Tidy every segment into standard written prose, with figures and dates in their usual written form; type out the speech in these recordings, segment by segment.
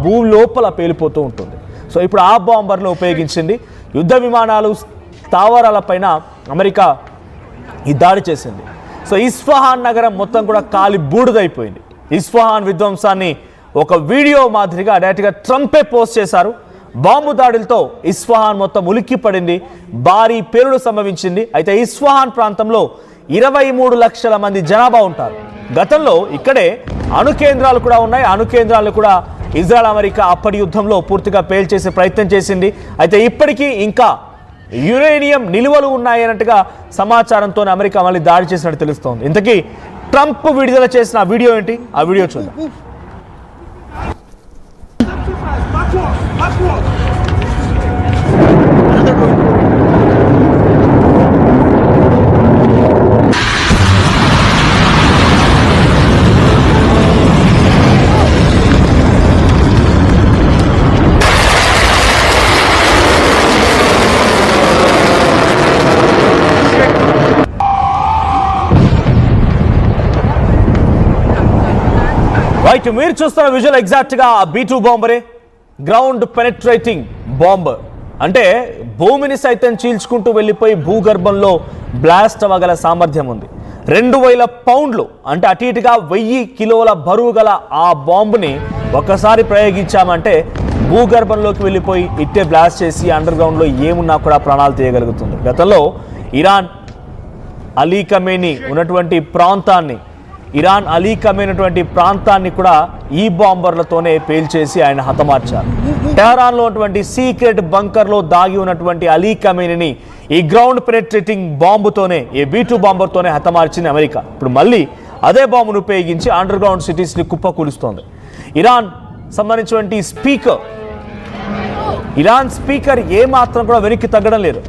భూమి లోపల పేలిపోతూ ఉంటుంది. సో ఇప్పుడు ఆ బాంబర్ను ఉపయోగించింది. యుద్ధ విమానాలు స్థావరాలపైన అమెరికా ఈ దాడి చేసింది. సో ఇస్ఫహాన్ నగరం మొత్తం కూడా కాలి బూడిదైపోయింది. ఇస్ఫహాన్ విధ్వంసాన్ని ఒక వీడియో మాదిరిగా డైరెక్ట్గా ట్రంపే పోస్ట్ చేశారు. బాంబు దాడులతో ఇస్ఫహాన్ మొత్తం ఉలిక్కి పడింది. భారీ పేలుడు సంభవించింది. అయితే ఇస్ఫహాన్ ప్రాంతంలో 23 లక్షల మంది జనాభా ఉంటారు. గతంలో ఇక్కడే అణు కేంద్రాలు కూడా ఉన్నాయి. అణు కేంద్రాలు కూడా ఇజ్రాయెల్ అమెరికా అప్పటి యుద్ధంలో పూర్తిగా పేల్చేసే ప్రయత్నం చేసింది. అయితే ఇప్పటికీ ఇంకా యురేనియం నిల్వలు ఉన్నాయన్నట్టుగా సమాచారంతో అమెరికా మళ్ళీ దాడి చేసినట్టు తెలుస్తోంది. ఇంతకీ ట్రంప్ విడుదల చేసిన వీడియో ఏంటి? ఆ వీడియో చూద్దాం. రైట్, మీరు చూస్తున్న విజువల్ ఎగ్జాక్ట్గా B2 బాంబరే. గ్రౌండ్ పెనెట్రేటింగ్ బాంబ్ అంటే భూమిని సైతం చీల్చుకుంటూ వెళ్ళిపోయి భూగర్భంలో బ్లాస్ట్ అవ్వగల సామర్థ్యం ఉంది. 2000 పౌండ్లు అంటే అటు ఇటుగా 1000 కిలోల బరువు గల ఆ బాంబుని ఒక్కసారి ప్రయోగించామంటే భూగర్భంలోకి వెళ్ళిపోయి ఇట్టే బ్లాస్ట్ చేసి అండర్ గ్రౌండ్లో ఏమున్నా కూడా ప్రాణాలు తీయగలుగుతుంది. గతంలో ఇరాన్ అలీ ఖమేనీ ఉన్నటువంటి ప్రాంతాన్ని కూడా ఈ బాంబర్లతోనే పేల్చేసి ఆయన హతమార్చారు. టెహరాన్లో ఉన్నటువంటి సీక్రెట్ బంకర్లో దాగి ఉన్నటువంటి అలీ ఖమేనీని ఈ గ్రౌండ్ పెనెట్రేటింగ్ బాంబుతోనే, ఈ B2 బాంబర్తోనే హతమార్చింది అమెరికా. ఇప్పుడు మళ్ళీ అదే బాంబును ఉపయోగించి అండర్ గ్రౌండ్ సిటీస్ని కుప్పకూలుస్తోంది. ఇరాన్ సంబంధించినటువంటి ఇరాన్ స్పీకర్ ఏమాత్రం కూడా వెనక్కి తగ్గడం లేదు.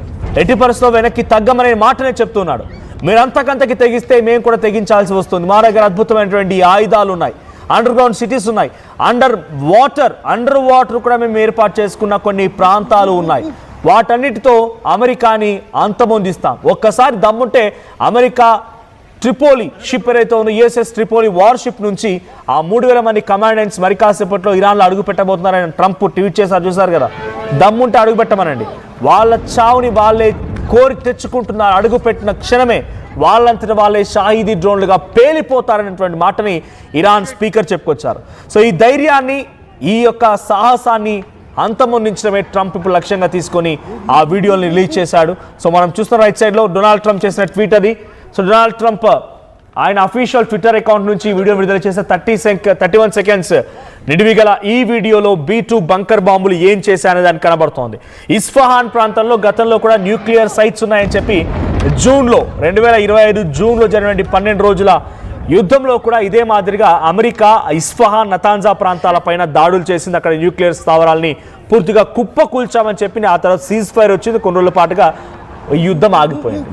ఎట్టి పరిస్థితుల్లో వెనక్కి తగ్గమనే మాటనే చెప్తున్నాడు. మీరు అంతకంతకి తెగిస్తే మేము కూడా తెగించాల్సి వస్తుంది. మా దగ్గర అద్భుతమైనటువంటి ఆయుధాలు ఉన్నాయి, అండర్ గ్రౌండ్ సిటీస్ ఉన్నాయి, అండర్ వాటర్ కూడా మేము ఏర్పాటు చేసుకున్న కొన్ని ప్రాంతాలు ఉన్నాయి. వాటన్నిటితో అమెరికాని అంతమొందిస్తాం. ఒక్కసారి దమ్ముంటే అమెరికా ట్రిపోలి షిప్ ఏదైతే ఉందో USS ట్రిపోలి వార్షిప్ నుంచి ఆ 3000 మంది కమాండెంట్స్ మరి కాసేపట్లో ఇరాన్లో అడుగు పెట్టబోతున్నారని ట్రంప్ ట్వీట్ చేశారు, చూసారు కదా. దమ్ముంటే అడుగు పెట్టమనండి. వాళ్ళ చావుని వాళ్ళే కోరి తెచ్చుకుంటున్నారు. అడుగు పెట్టిన క్షణమే వాళ్ళంతటి వాళ్ళే షాహిదీ డ్రోన్లుగా పేలిపోతారనేటువంటి మాటని ఇరాన్ స్పీకర్ చెప్పుకొచ్చారు. సో ఈ ధైర్యాన్ని, ఈ యొక్క సాహసాన్ని అంతమొందించడమే ట్రంప్ ఇప్పుడు లక్ష్యంగా తీసుకొని ఆ వీడియోని రిలీజ్ చేశాడు. సో మనం చూస్తున్న రైట్ సైడ్లో డొనాల్డ్ ట్రంప్ చేసిన ట్వీట్ అది. సో డొనాల్డ్ ట్రంప్ ఆయన అఫీషియల్ ట్విట్టర్ అకౌంట్ నుంచి వీడియో విడుదల చేసే 31 సెకండ్స్ నిడివి గల ఈ వీడియోలో B2 బంకర్ బాంబులు ఏం చేశాయనే దానికి కనబడుతోంది. ఇస్ఫహాన్ ప్రాంతంలో గతంలో కూడా న్యూక్లియర్ సైట్స్ ఉన్నాయని చెప్పి 2025 జూన్లో జరిగిన 12 రోజుల యుద్ధంలో కూడా ఇదే మాదిరిగా అమెరికా ఇస్ఫహాన్, నతాన్జా ప్రాంతాలపైన దాడులు చేసింది. అక్కడ న్యూక్లియర్ స్థావరాలని పూర్తిగా కుప్పకూల్చామని చెప్పి ఆ తర్వాత సీజ్ ఫైర్ వచ్చింది. కొన్ని రోజుల పాటుగా యుద్ధం ఆగిపోయింది.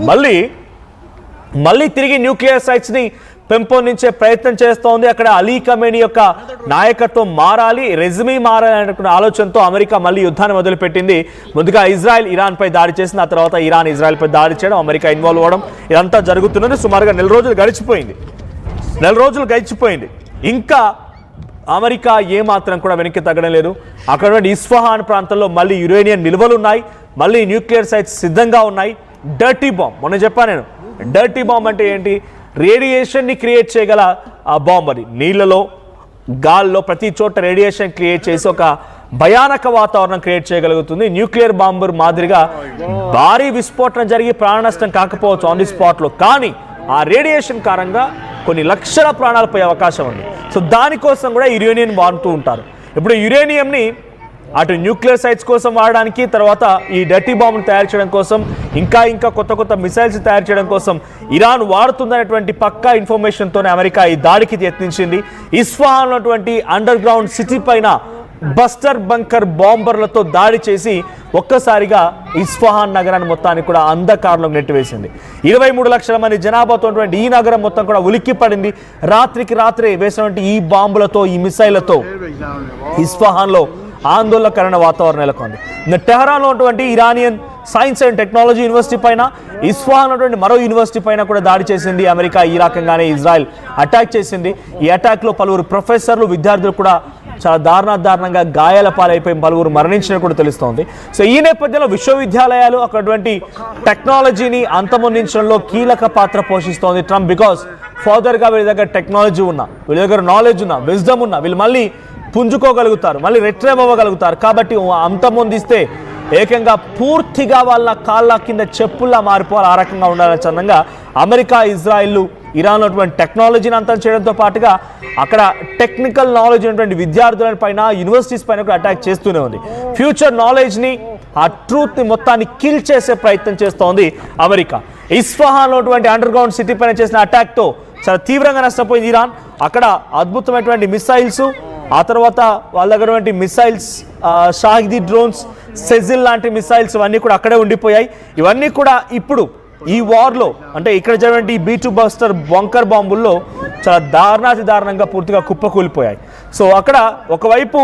మళ్ళీ తిరిగి న్యూక్లియర్ సైట్స్ని పెంపొందించే ప్రయత్నం చేస్తోంది. అక్కడ అలీ ఖమేనీ యొక్క నాయకత్వం మారాలి, రెజ్మీ మారాలి అనే ఆలోచనతో అమెరికా మళ్ళీ యుద్ధాన్ని మొదలుపెట్టింది. ముందుగా ఇజ్రాయెల్ ఇరాన్పై దాడి చేసింది. ఆ తర్వాత ఇరాన్ ఇజ్రాయెల్పై దాడి చేయడం, అమెరికా ఇన్వాల్వ్ అవ్వడం, ఇదంతా జరుగుతున్నది. సుమారుగా 4 రోజులు గడిచిపోయింది. ఇంకా అమెరికా ఏమాత్రం కూడా వెనక్కి తగ్గడం లేదు. అక్కడ ఇస్ఫహాన్ ప్రాంతంలో మళ్ళీ యురేనియం నిల్వలున్నాయి, మళ్ళీ న్యూక్లియర్ సైట్స్ సిద్ధంగా ఉన్నాయి. డర్టీ బాంబ్, మొన్న చెప్పాను నేను. డర్టీ బాంబ్ అంటే ఏంటి? రేడియేషన్ని క్రియేట్ చేయగల ఆ బాంబ్. అది నీళ్ళలో, గాల్లో ప్రతి చోట రేడియేషన్ క్రియేట్ చేసి ఒక భయానక వాతావరణం క్రియేట్ చేయగలుగుతుంది. న్యూక్లియర్ బాంబర్ మాదిరిగా భారీ విస్ఫోటనం జరిగి ప్రాణ నష్టం కాకపోవచ్చు ఆన్ ది స్పాట్లో, కానీ ఆ రేడియేషన్ కారణంగా కొన్ని లక్షల ప్రాణాలు పోయే అవకాశం ఉంది. సో దానికోసం కూడా యురేనియం వాడుతూ ఉంటారు. ఇప్పుడు యురేనియంని అటు న్యూక్లియర్ సైట్స్ కోసం వాడడానికి, తర్వాత ఈ డర్టీ బాంబును తయారు చేయడం కోసం, ఇంకా కొత్త మిసైల్స్ తయారు చేయడం కోసం ఇరాన్ వాడుతుందనేటువంటి పక్కా ఇన్ఫర్మేషన్తోనే అమెరికా ఈ దాడికి యత్నించింది. ఇస్ఫహాన్ ఉన్నటువంటి అండర్ గ్రౌండ్ సిటీ పైన బస్టర్ బంకర్ బాంబర్లతో దాడి చేసి ఒక్కసారిగా ఇస్ఫహాన్ నగరాన్ని మొత్తాన్ని కూడా అంధకారంలో నెట్టివేసింది. 23 లక్షల మంది జనాభాతో ఈ నగరం మొత్తం కూడా ఉలిక్కి పడింది. రాత్రికి రాత్రే వేసినటువంటి ఈ బాంబులతో, ఈ మిసైళ్లతో ఇస్ఫహాన్లో ఆందోళనకరణ వాతావరణం నెలకొంది. టెహరాన్లో ఉన్నటువంటి Iranian science and technology university పైన, ఇస్ఫహాన్ ఉన్నటువంటి మరో యూనివర్సిటీ పైన కూడా దాడి చేసింది అమెరికా. ఈ రకంగానే ఇజ్రాయెల్ అటాక్ చేసింది. ఈ అటాక్లో పలువురు ప్రొఫెసర్లు, విద్యార్థులు కూడా చాలా దారుణంగా గాయాల పాలైపోయి పలువురు మరణించినట్టు కూడా తెలుస్తోంది. సో ఈ నేపథ్యంలో విశ్వవిద్యాలయాలు అక్కడటువంటి టెక్నాలజీని అంతమొందించడంలో కీలక పాత్ర పోషిస్తోంది ట్రంప్. బికాస్ ఫర్దర్గా వీళ్ళ దగ్గర టెక్నాలజీ ఉన్నా, వీళ్ళ దగ్గర నాలెడ్జ్ ఉన్నా, విజ్డమ్ ఉన్నా, వీళ్ళు మళ్ళీ పుంజుకోగలుగుతారు, మళ్ళీ రిట్రైవ్ అవ్వగలుగుతారు. కాబట్టి అంతమొందిస్తే ఏకంగా పూర్తిగా వాళ్ళ కాళ్ళ కింద చెప్పుల్లా మారిపోవాలి, ఆ రకంగా ఉండాలని చందంగా అమెరికా, ఇజ్రాయిల్, ఇరాన్ ఉన్నటువంటి టెక్నాలజీని అంతం చేయడంతో పాటుగా అక్కడ టెక్నికల్ నాలెడ్జ్ ఉన్నటువంటి విద్యార్థుల పైన, యూనివర్సిటీస్ పైన కూడా అటాక్ చేస్తూనే ఉంది. ఫ్యూచర్ నాలెడ్జ్ని, ఆ ట్రూత్ని మొత్తాన్ని కిల్ చేసే ప్రయత్నం చేస్తోంది అమెరికా. ఇస్ఫహాన్లో ఉన్నటువంటి అండర్ గ్రౌండ్ సిటీ పైన చేసిన అటాక్తో చాలా తీవ్రంగా నష్టపోయింది ఇరాన్. అక్కడ అద్భుతమైనటువంటి మిసైల్స్, ఆ తర్వాత వాళ్ళ దగ్గర ఉన్నటువంటి మిసైల్స్, షాహిదీ డ్రోన్స్, సెజిల్ లాంటి మిసైల్స్ ఇవన్నీ కూడా అక్కడే ఉండిపోయాయి. ఇవన్నీ కూడా ఇప్పుడు ఈ వార్లో, అంటే ఇక్కడ జరిగినటువంటి B2 బస్టర్ బంకర్ బాంబుల్లో చాలా దారుణంగా పూర్తిగా కుప్పకూలిపోయాయి. సో అక్కడ ఒకవైపు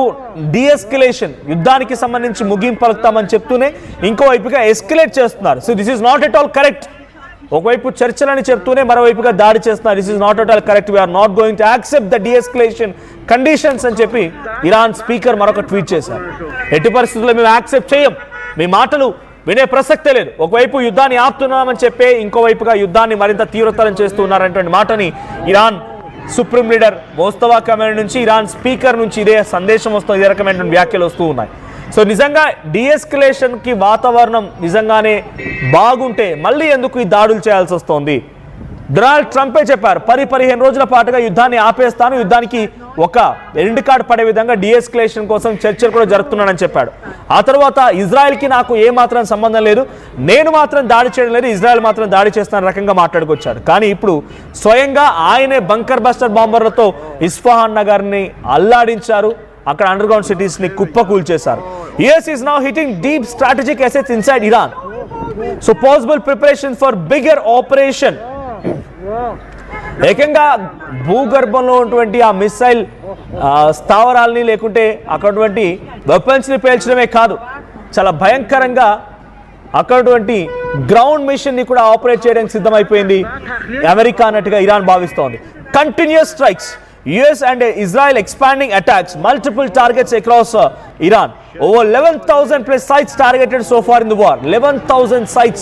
డీఎస్కలేషన్, యుద్ధానికి సంబంధించి ముగింపు పలుకుతామని చెప్తూనే ఇంకోవైపుగా ఎస్కలేట్ చేస్తున్నారు. So this is not at all correct. ఒకవైపు చర్చలని చెప్తూనే మరోవైపుగా దాడి చేస్తున్నారు. This is not at all correct. We are not going to accept the de-escalation conditions అని చెప్పి ఇరాన్ స్పీకర్ మరొక ట్వీట్ చేశారు. ఎట్టి పరిస్థితుల్లో మేము యాక్సెప్ట్ చేయం, మీ మాటలు వినే ప్రసక్తే లేదు. ఒకవైపు యుద్ధాన్ని ఆపుతున్నామని చెప్పే ఇంకోవైపుగా యుద్ధాన్ని మరింత తీవ్రతరం చేస్తున్నారనేటువంటి మాటని ఇరాన్ సుప్రీం లీడర్ మోస్తఫా ఖమేనీ నుంచి, ఇరాన్ స్పీకర్ నుంచి ఇదే సందేశం వస్తుంది, ఇదే రకమైనటువంటి వ్యాఖ్యలు వస్తూ ఉన్నాయి. సో నిజంగా డీఎస్కలేషన్కి వాతావరణం నిజంగానే బాగుంటే మళ్ళీ ఎందుకు ఈ దాడులు చేయాల్సి వస్తోంది? డొనాల్డ్ ట్రంపే చెప్పారు 15 రోజుల పాటుగా యుద్ధాన్ని ఆపేస్తాను, యుద్ధానికి ఒక ఎండ్ కార్డ్ పడే విధంగా డీఎస్కలేషన్ కోసం చర్చలు కూడా జరుపుతున్నానని చెప్పాడు. ఆ తర్వాత ఇజ్రాయెల్కి నాకు ఏమాత్రం సంబంధం లేదు, నేను మాత్రం దాడి చేయడం లేదు, ఇజ్రాయెల్ మాత్రం దాడి చేస్తున్న రకంగా మాట్లాడుకొచ్చాడు. కానీ ఇప్పుడు స్వయంగా ఆయనే బంకర్ బస్టర్ బాంబర్లతో ఇస్ఫహాన్ నగర్ని అల్లాడించారు, అక్కడ అండర్ గ్రౌండ్ సిటీస్ ని కుప్పకూల్చేశారు. US is now hitting deep strategic assets inside Iran. So possible preparation for bigger operation. ఏకంగా భూగర్భంలో ఉన్నటువంటి ఆ మిసైల్ స్థావరాలని, లేకుంటే అక్కడటువంటి వెపన్స్ని పేల్చడమే కాదు, చాలా భయంకరంగా అక్కడటువంటి గ్రౌండ్ మిషన్ని కూడా ఆపరేట్ చేయడానికి సిద్ధమైపోయింది అమెరికా అన్నట్టుగా ఇరాన్ భావిస్తోంది. Continuous strikes, US and Israel expanding attacks, multiple targets across Iran. Over 11,000 plus sites targeted so far in the war. 11,000 sites,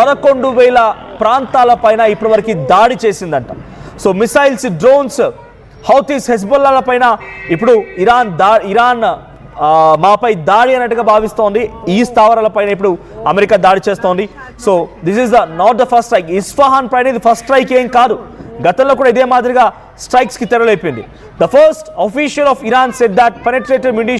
11,000 ప్రాంతాల పైన ఇప్పటివరకు దాడి చేసిందంట. సో మిసైల్స్, డ్రోన్స్, హౌతీస్, హెజ్బొల్లాల పైన ఇప్పుడు ఇరాన్ మాపై దాడి అన్నట్టుగా భావిస్తోంది. ఈ స్థావరాల పైన ఇప్పుడు అమెరికా దాడి చేస్తోంది. So this is not the first strike. Isfahan పైన ఇది ఫస్ట్ స్ట్రైక్ ఏం కాదు, గతంలో కూడా ఇదే మాదిరిగా స్ట్రైక్స్ కి తెరలేపింది. The first official of Iran said that పెనెట్రేటెడ్